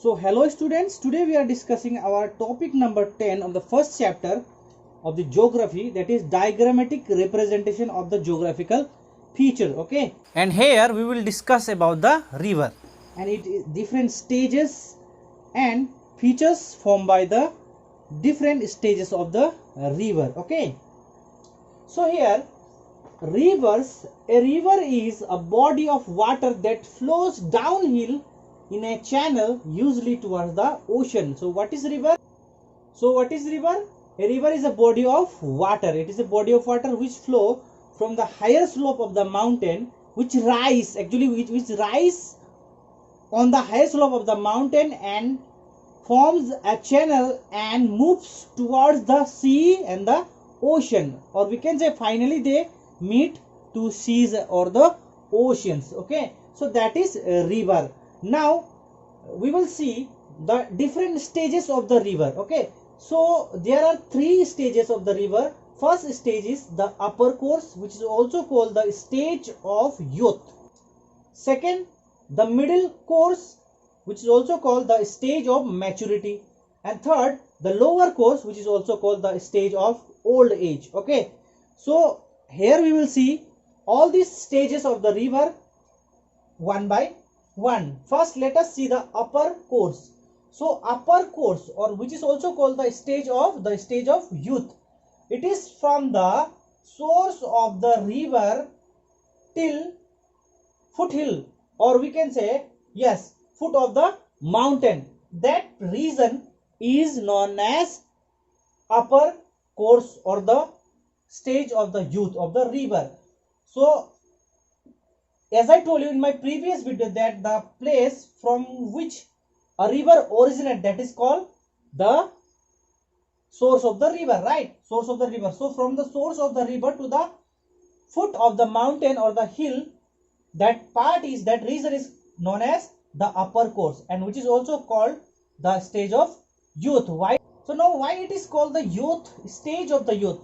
So hello students, today we are discussing our topic number 10 of the first chapter of the geography, that is diagrammatic representation of the geographical feature. Okay, And here we will discuss about the river. and it is different stages and features formed by the different stages of the river. Okay, so here rivers, a river is a body of water that flows downhill in a channel, usually towards the ocean. So what is river? So what is river? A river is a body of water. It is a body of water which flow from the higher slope of the mountain, which rise on the higher slope of the mountain and forms a channel and moves towards the sea and the ocean, or we can say finally they meet to seas or the oceans. Okay, so that is a river. Now we will see the different stages of the river. Okay, so there are three stages of the river. First stage is the upper course, which is also called the stage of youth. Second, the middle course, which is also called the stage of maturity. And third, the lower course, which is also called the stage of old age. Okay, so here we will see all these stages of the river one by one. First, let us see the upper course. So upper course, or which is also called the stage of youth, it is from the source of the river till foothill, or we can say yes, foot of the mountain. That region is known as upper course or the stage of the youth of the river. So as I told you in my previous video, that the place from which a river originates, that is called the source of the river, right? Source of the river. So from the source of the river to the foot of the mountain or the hill, that region is known as the upper course, and which is also called the stage of youth. Why? So now why it is called the youth, stage of the youth?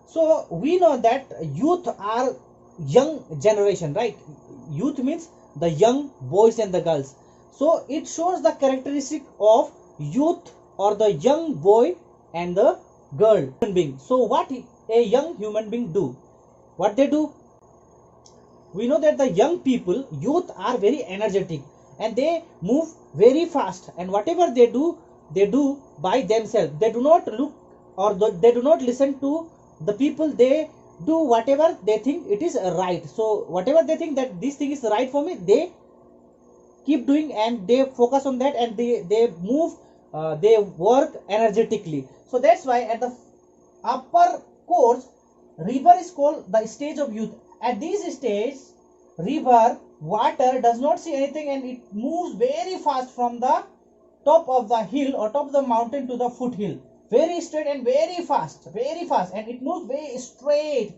So we know that youth are young generation, right? Youth means the young boys and the girls. So it shows the characteristic of youth or the young boy and the girl human being. So what a young human being do? What they do? We know that the young people, youth, are very energetic and they move very fast, and whatever they do by themselves. They do not look or they do not listen to the people. They do whatever they think it is right. So whatever they think that this thing is right for me, they keep doing and they focus on that, and they move, they work energetically. So that's why at the upper course, river is called the stage of youth. At this stage, river water does not see anything and it moves very fast from the top of the hill or top of the mountain to the foothill, very straight and very fast, and it moves very straight.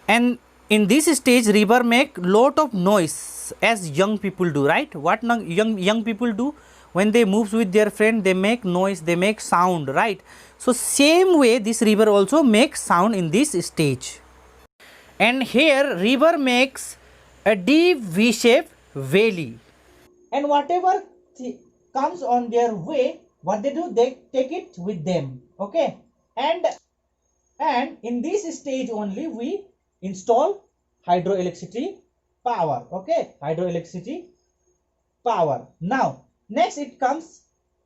And in this stage river make lot of noise as young people do, right? What young people do when they moves with their friend, they make noise, they make sound, right? So same way this river also makes sound in this stage. And here river makes a deep V-shaped valley. And whatever comes on their way, what they do, they take it with them. Okay, and in this stage only we install hydroelectricity power. Okay, hydroelectricity power. Now next it comes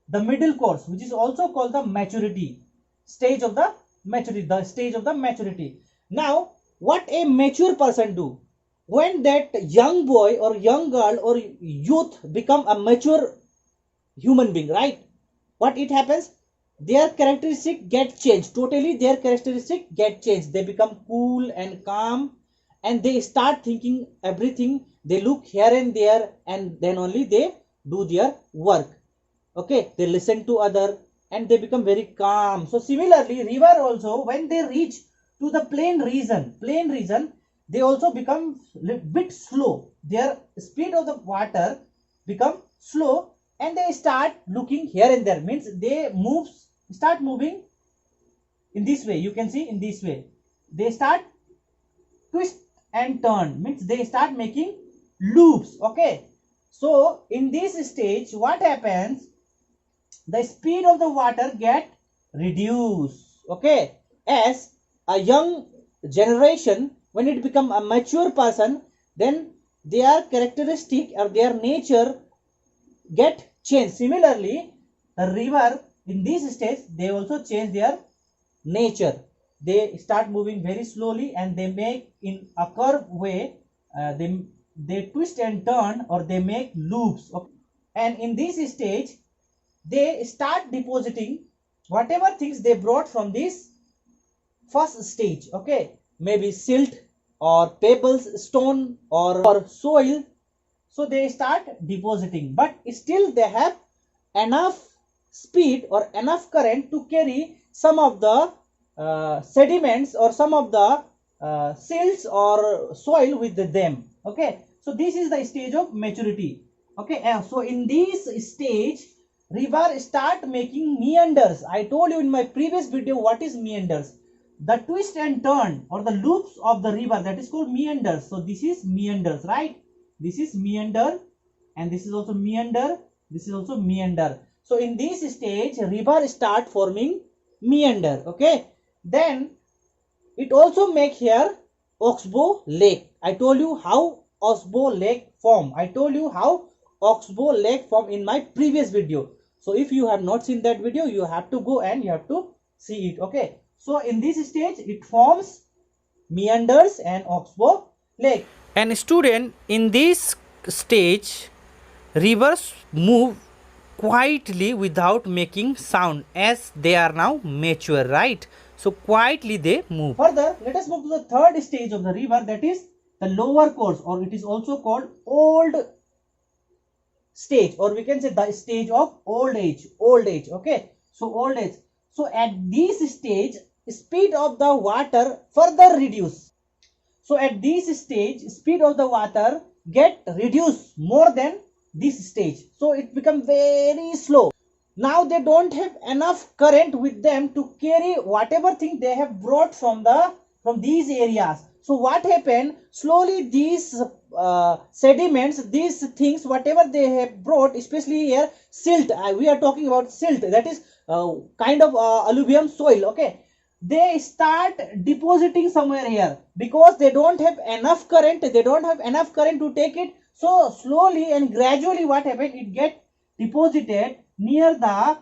the middle course, which is also called the maturity stage of the maturity. Now what a mature person do? When that young boy or young girl or youth become a mature human being, right? What it happens? Their characteristic get changed totally. Their characteristic get changed. They become cool and calm, and they start thinking everything. They look here and there, and then only they do their work. Okay, they listen to other and they become very calm. So similarly, river also, when they reach to the plain region, they also become bit slow. Their speed of the water become slow, and they start looking here and there. Means they start moving in this way. You can see in this way. They start twist and turn. Means they start making loops. Okay. So in this stage, what happens? the speed of the water get reduced. Okay, as a young generation, when it become a mature person, then their characteristic or their nature get changed. Similarly, the river in this stage, they also change their nature. They start moving very slowly and they make in a curve way. They twist and turn, or they make loops. Okay? And in this stage, they start depositing whatever things they brought from this first stage. Okay, maybe silt or pebbles, stone or soil. So they start depositing, but still they have enough speed or enough current to carry some of the sediments or some of the silts or soil with them. Okay, so this is the stage of maturity. Okay, so in this stage, river start making meanders. I told you in my previous video what is meanders. The twist and turn or the loops of the river, that is called meanders. So this is meanders, right? This is meander, and this is also meander. This is also meander. So in this stage, river start forming meander. Okay, then it also make here Oxbow Lake. I told you how Oxbow Lake form. I told you how Oxbow Lake form in my previous video. So if you have not seen that video, you have to go and you have to see it. Okay, so in this stage, it forms meanders and Oxbow Lake. And student, in this stage, rivers move quietly without making sound, as they are now mature, right? So quietly they move. Further, let us move to the third stage of the river, that is the lower course, or it is also called old stage, or we can say the stage of old age. Okay, so old age. So at this stage, speed of the water further reduce. So at this stage, speed of the water get reduced more than this stage. So it become very slow. Now they don't have enough current with them to carry whatever thing they have brought from these areas. So what happened? Slowly these sediments, these things, whatever they have brought, especially here silt. We are talking about silt. That is kind of alluvium soil. Okay, they start depositing somewhere here because they don't have enough current. They don't have enough current to take it. So slowly and gradually, what happened? It get deposited near the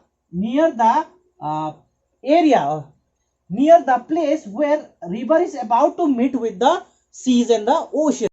area, near the place where river is about to meet with the seas and the ocean.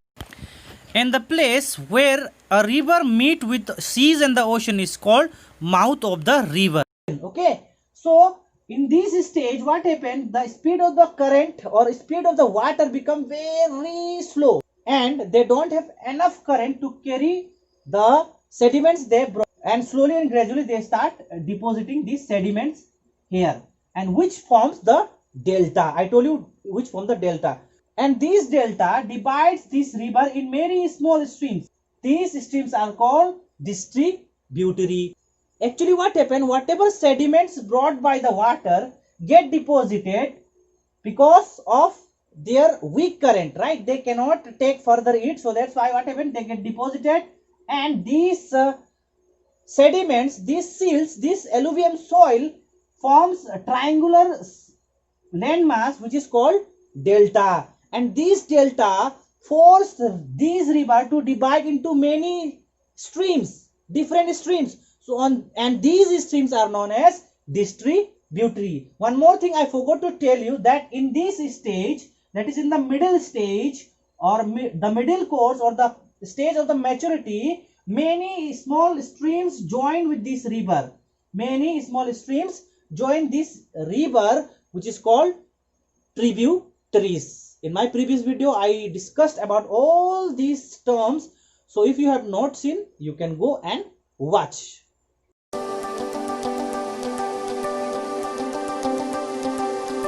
And the place where a river meet with seas and the ocean is called mouth of the river. Okay, so in this stage, what happened? The speed of the current or speed of the water become very slow, and they don't have enough current to carry the sediments they brought, and slowly and gradually they start depositing these sediments here, and which forms the delta. I told you which form the delta, and this delta divides this river in many small streams. These streams are called distributary. Actually, what happened? Whatever sediments brought by the water get deposited because of their weak current, right? They cannot take further it, so that's why what happened? They get deposited, and these sediments, these silts, this alluvium soil forms a triangular landmass which is called delta, and this delta force these river to divide into many streams, different streams. So and these streams are known as distributary. One more thing I forgot to tell you, that in this stage, that is in the middle stage or the middle course or the stage of the maturity, many small streams join with this river. Many small streams join this river, which is called tributaries. In my previous video, I discussed about all these terms. So if you have not seen, you can go and watch.